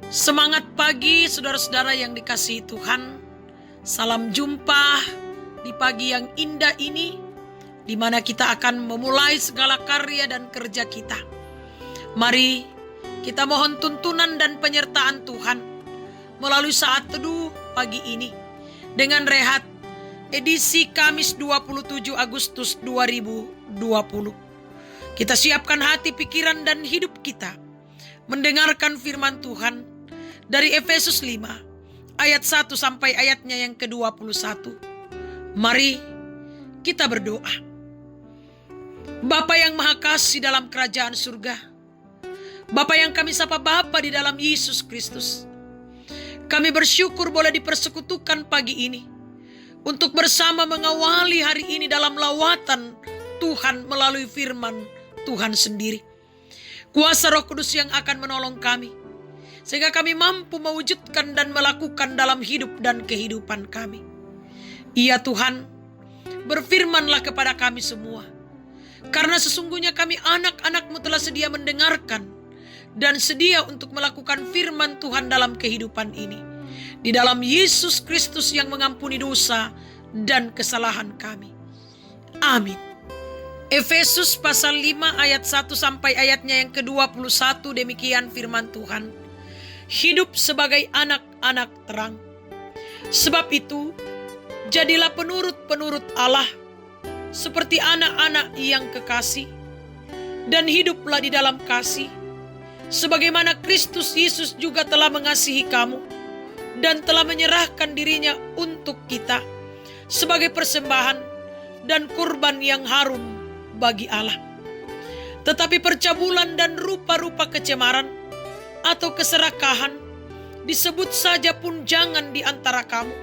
Semangat pagi saudara-saudara yang dikasihi Tuhan. Salam jumpa di pagi yang indah ini, di mana kita akan memulai segala karya dan kerja kita. Mari kita mohon tuntunan dan penyertaan Tuhan melalui saat teduh pagi ini dengan rehat edisi Kamis 27 Agustus 2020. Kita siapkan hati, pikiran, dan hidup kita mendengarkan firman Tuhan dari Efesus 5 ayat 1 sampai ayatnya yang ke-21. Mari kita berdoa. Bapa yang Maha Kasih dalam kerajaan surga, Bapa yang kami sapa Bapa di dalam Yesus Kristus, kami bersyukur boleh dipersekutukan pagi ini untuk bersama mengawali hari ini dalam lawatan Tuhan melalui firman Tuhan sendiri. Kuasa Roh Kudus yang akan menolong kami, sehingga kami mampu mewujudkan dan melakukan dalam hidup dan kehidupan kami. Ya Tuhan, berfirmanlah kepada kami semua, karena sesungguhnya kami anak-anak-Mu telah sedia mendengarkan dan sedia untuk melakukan firman Tuhan dalam kehidupan ini. Di dalam Yesus Kristus yang mengampuni dosa dan kesalahan kami. Amin. Efesus pasal 5 ayat 1 sampai ayatnya yang ke-21, demikian firman Tuhan. Hidup sebagai anak-anak terang. Sebab itu, jadilah penurut-penurut Allah seperti anak-anak yang kekasih, dan hiduplah di dalam kasih, sebagaimana Kristus Yesus juga telah mengasihi kamu dan telah menyerahkan dirinya untuk kita sebagai persembahan dan kurban yang harum bagi Allah. Tetapi percabulan dan rupa-rupa kecemaran atau keserakahan disebut saja pun jangan di antara kamu,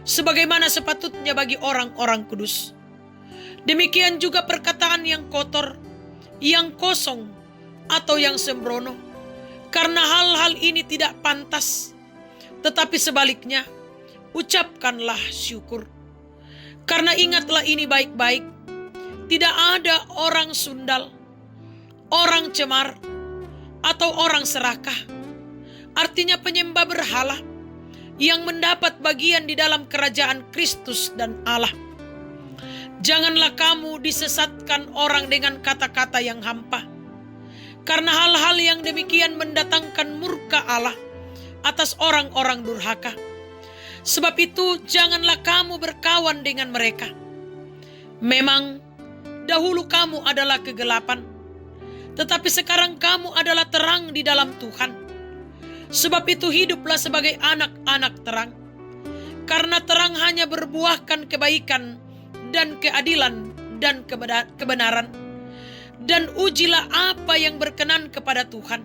sebagaimana sepatutnya bagi orang-orang kudus. Demikian juga perkataan yang kotor, yang kosong, atau yang sembrono, karena hal-hal ini tidak pantas. Tetapi sebaliknya, ucapkanlah syukur. Karena ingatlah ini baik-baik, tidak ada orang sundal, orang cemar, atau orang serakah, artinya penyembah berhala, yang mendapat bagian di dalam kerajaan Kristus dan Allah. Janganlah kamu disesatkan orang dengan kata-kata yang hampa, karena hal-hal yang demikian mendatangkan murka Allah atas orang-orang durhaka. Sebab itu janganlah kamu berkawan dengan mereka. Memang dahulu kamu adalah kegelapan, tetapi sekarang kamu adalah terang di dalam Tuhan. Sebab itu hiduplah sebagai anak-anak terang, karena terang hanya berbuahkan kebaikan dan keadilan dan kebenaran. Dan ujilah apa yang berkenan kepada Tuhan.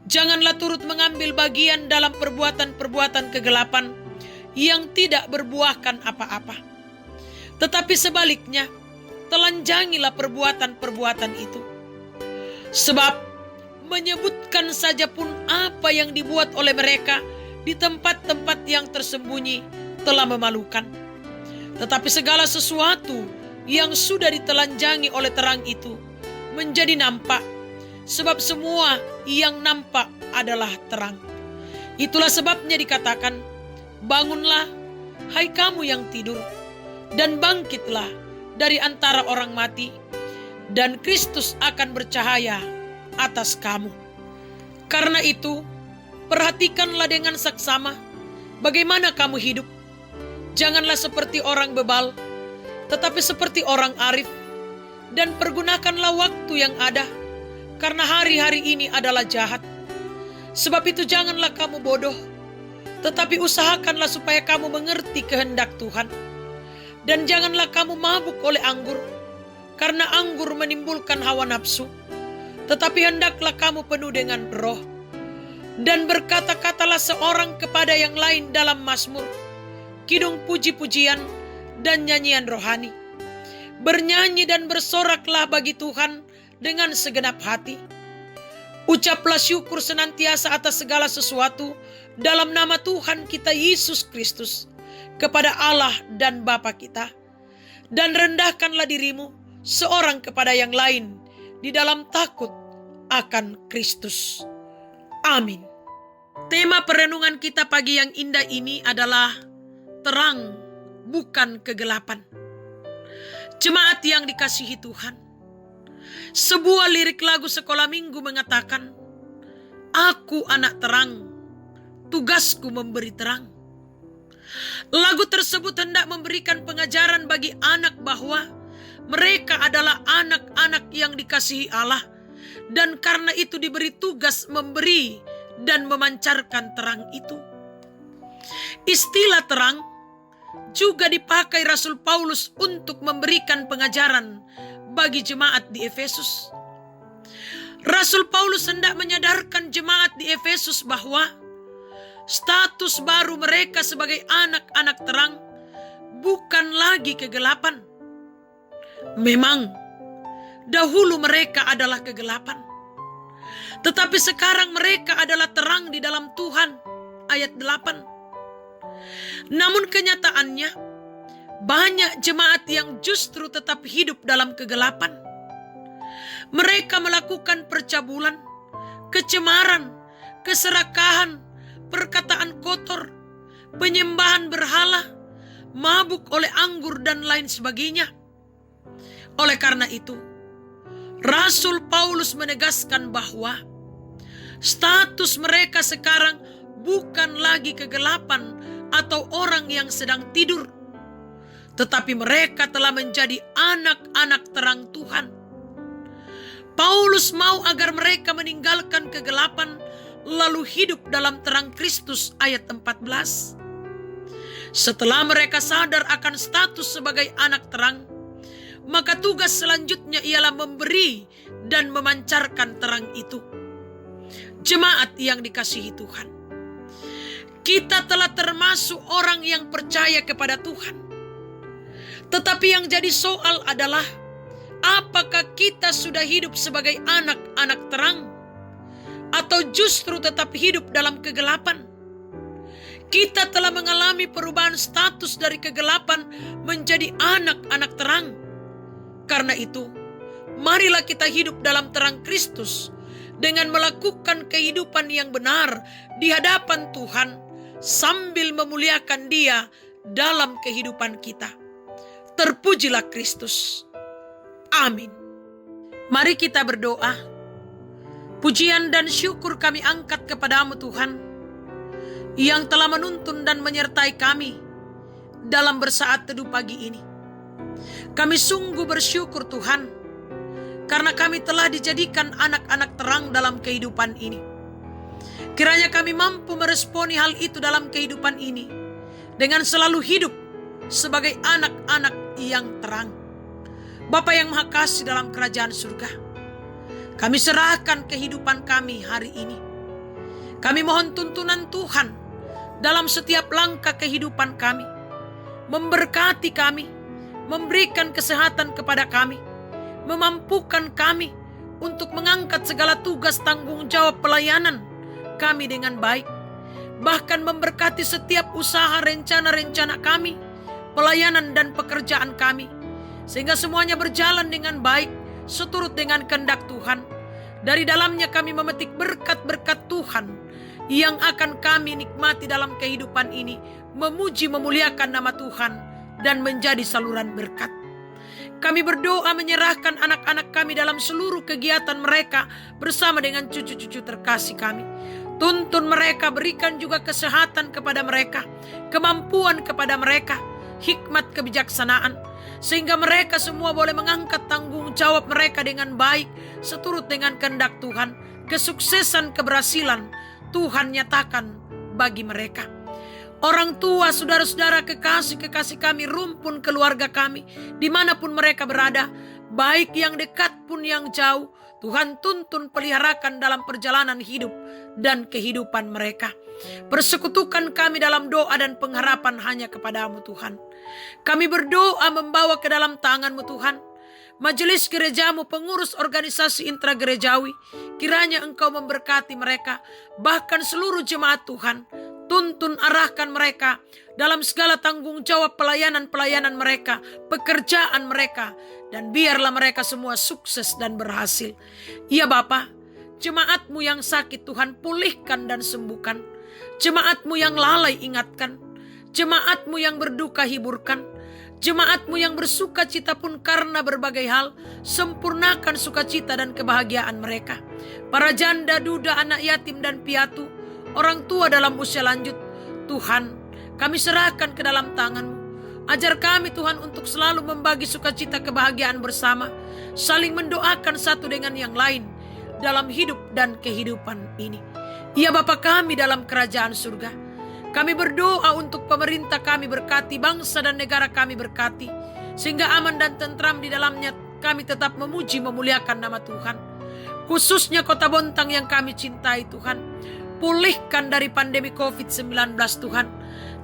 Janganlah turut mengambil bagian dalam perbuatan-perbuatan kegelapan yang tidak berbuahkan apa-apa. Tetapi sebaliknya, telanjangilah perbuatan-perbuatan itu. Sebab menyebutkan saja pun apa yang dibuat oleh mereka di tempat-tempat yang tersembunyi telah memalukan. Tetapi segala sesuatu yang sudah ditelanjangi oleh terang itu menjadi nampak, sebab semua yang nampak adalah terang. Itulah sebabnya dikatakan, bangunlah, hai kamu yang tidur, dan bangkitlah dari antara orang mati, dan Kristus akan bercahaya atas kamu. Karena itu, perhatikanlah dengan saksama bagaimana kamu hidup. Janganlah seperti orang bebal, tetapi seperti orang arif, dan pergunakanlah waktu yang ada, karena hari-hari ini adalah jahat. Sebab itu janganlah kamu bodoh, tetapi usahakanlah supaya kamu mengerti kehendak Tuhan. Dan janganlah kamu mabuk oleh anggur, karena anggur menimbulkan hawa nafsu, tetapi hendaklah kamu penuh dengan Roh. Dan berkata-katalah seorang kepada yang lain dalam mazmur, kidung puji-pujian, dan nyanyian rohani. Bernyanyi dan bersoraklah bagi Tuhan dengan segenap hati. Ucaplah syukur senantiasa atas segala sesuatu dalam nama Tuhan kita Yesus Kristus kepada Allah dan Bapa kita. Dan rendahkanlah dirimu seorang kepada yang lain di dalam takut akan Kristus. Amin. Tema perenungan kita pagi yang indah ini adalah terang, bukan kegelapan. Jemaat yang dikasihi Tuhan, sebuah lirik lagu sekolah minggu mengatakan, "Aku anak terang, tugasku memberi terang." Lagu tersebut hendak memberikan pengajaran bagi anak bahwa mereka adalah anak-anak yang dikasihi Allah, dan karena itu diberi tugas memberi dan memancarkan terang itu. Istilah terang juga dipakai Rasul Paulus untuk memberikan pengajaran bagi jemaat di Efesus. Rasul Paulus hendak menyadarkan jemaat di Efesus bahwa status baru mereka sebagai anak-anak terang bukan lagi kegelapan. Memang dahulu mereka adalah kegelapan, tetapi sekarang mereka adalah terang di dalam Tuhan. Ayat 8. Namun kenyataannya, banyak jemaat yang justru tetap hidup dalam kegelapan. Mereka melakukan percabulan, kecemaran, keserakahan, perkataan kotor, penyembahan berhala, mabuk oleh anggur dan lain sebagainya. Oleh karena itu, Rasul Paulus menegaskan bahwa status mereka sekarang bukan lagi kegelapan atau orang yang sedang tidur, tetapi mereka telah menjadi anak-anak terang Tuhan. Paulus mau agar mereka meninggalkan kegelapan lalu hidup dalam terang Kristus. Ayat 14. Setelah mereka sadar akan status sebagai anak terang, maka tugas selanjutnya ialah memberi dan memancarkan terang itu. Jemaat yang dikasihi Tuhan, kita telah termasuk orang yang percaya kepada Tuhan. Tetapi yang jadi soal adalah, apakah kita sudah hidup sebagai anak-anak terang atau justru tetap hidup dalam kegelapan? Kita telah mengalami perubahan status dari kegelapan menjadi anak-anak terang. Karena itu, marilah kita hidup dalam terang Kristus dengan melakukan kehidupan yang benar di hadapan Tuhan sambil memuliakan Dia dalam kehidupan kita. Terpujilah Kristus. Amin. Mari kita berdoa. Pujian dan syukur kami angkat kepadamu Tuhan, yang telah menuntun dan menyertai kami dalam bersaat teduh pagi ini. Kami sungguh bersyukur Tuhan, karena kami telah dijadikan anak-anak terang dalam kehidupan ini. Kiranya kami mampu meresponi hal itu dalam kehidupan ini dengan selalu hidup sebagai anak-anak yang terang. Bapa yang Maha Kasih dalam kerajaan surga, kami serahkan kehidupan kami hari ini. Kami mohon tuntunan Tuhan dalam setiap langkah kehidupan kami. Memberkati kami, memberikan kesehatan kepada kami, memampukan kami untuk mengangkat segala tugas tanggung jawab pelayanan kami dengan baik. Bahkan memberkati setiap usaha rencana-rencana kami, pelayanan dan pekerjaan kami, sehingga semuanya berjalan dengan baik seturut dengan kehendak Tuhan. Dari dalamnya kami memetik berkat-berkat Tuhan yang akan kami nikmati dalam kehidupan ini, memuji memuliakan nama Tuhan dan menjadi saluran berkat. Kami berdoa menyerahkan anak-anak kami dalam seluruh kegiatan mereka bersama dengan cucu-cucu terkasih kami. Tuntun mereka, berikan juga kesehatan kepada mereka, kemampuan kepada mereka, hikmat kebijaksanaan, sehingga mereka semua boleh mengangkat tanggung jawab mereka dengan baik seturut dengan kehendak Tuhan. Kesuksesan, keberhasilan Tuhan nyatakan bagi mereka. Orang tua, saudara-saudara, kekasih-kekasih kami, rumpun keluarga kami, dimanapun mereka berada, baik yang dekat pun yang jauh, Tuhan tuntun peliharakan dalam perjalanan hidup dan kehidupan mereka. Persekutukan kami dalam doa dan pengharapan hanya kepadamu Tuhan. Kami berdoa membawa ke dalam tanganmu Tuhan majelis gerejamu, pengurus organisasi intragerejawi. Kiranya Engkau memberkati mereka, bahkan seluruh jemaat Tuhan. Tuntun arahkan mereka dalam segala tanggung jawab pelayanan-pelayanan mereka, pekerjaan mereka, dan biarlah mereka semua sukses dan berhasil. Ya Bapa, Jemaat-Mu yang sakit Tuhan pulihkan dan sembuhkan. Jemaat-Mu yang lalai ingatkan. Jemaat-Mu yang berduka hiburkan. Jemaat-Mu yang bersuka cita pun karena berbagai hal, sempurnakan sukacita dan kebahagiaan mereka. Para janda, duda, anak yatim dan piatu, orang tua dalam usia lanjut, Tuhan, kami serahkan ke dalam tangan-Mu. Ajar kami Tuhan untuk selalu membagi sukacita kebahagiaan bersama, saling mendoakan satu dengan yang lain dalam hidup dan kehidupan ini. Ya Bapa kami dalam kerajaan surga, kami berdoa untuk pemerintah kami berkati, bangsa dan negara kami berkati, sehingga aman dan tentram di dalamnya kami tetap memuji memuliakan nama Tuhan. Khususnya Kota Bontang yang kami cintai Tuhan, pulihkan dari pandemi COVID-19 Tuhan,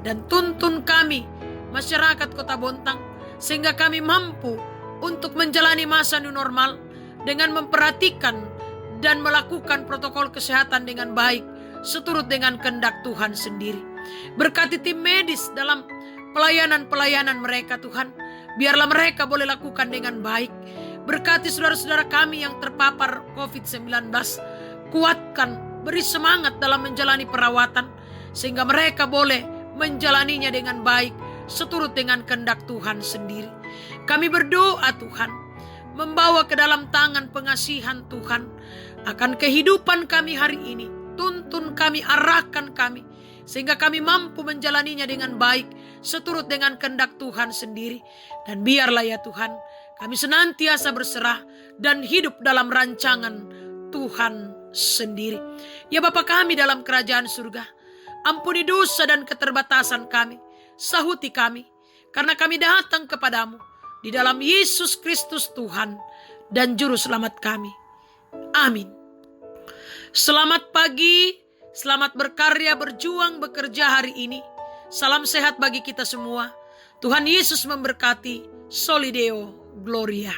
dan tuntun kami masyarakat Kota Bontang sehingga kami mampu untuk menjalani masa new normal dengan memperhatikan dan melakukan protokol kesehatan dengan baik seturut dengan kehendak Tuhan sendiri. Berkati tim medis dalam pelayanan-pelayanan mereka Tuhan, biarlah mereka boleh lakukan dengan baik. Berkati saudara-saudara kami yang terpapar COVID-19, kuatkan, beri semangat dalam menjalani perawatan sehingga mereka boleh menjalaninya dengan baik seturut dengan kehendak Tuhan sendiri. Kami berdoa Tuhan, membawa ke dalam tangan pengasihan Tuhan akan kehidupan kami hari ini. Tuntun kami, arahkan kami sehingga kami mampu menjalaninya dengan baik seturut dengan kehendak Tuhan sendiri. Dan biarlah ya Tuhan, kami senantiasa berserah dan hidup dalam rancangan Tuhan sendiri. Ya Bapa kami dalam kerajaan surga, ampuni dosa dan keterbatasan kami, sahuti kami, karena kami datang kepadamu di dalam Yesus Kristus Tuhan dan Juru Selamat kami. Amin. Selamat pagi, selamat berkarya, berjuang, bekerja hari ini. Salam sehat bagi kita semua. Tuhan Yesus memberkati. Soli Deo Gloria.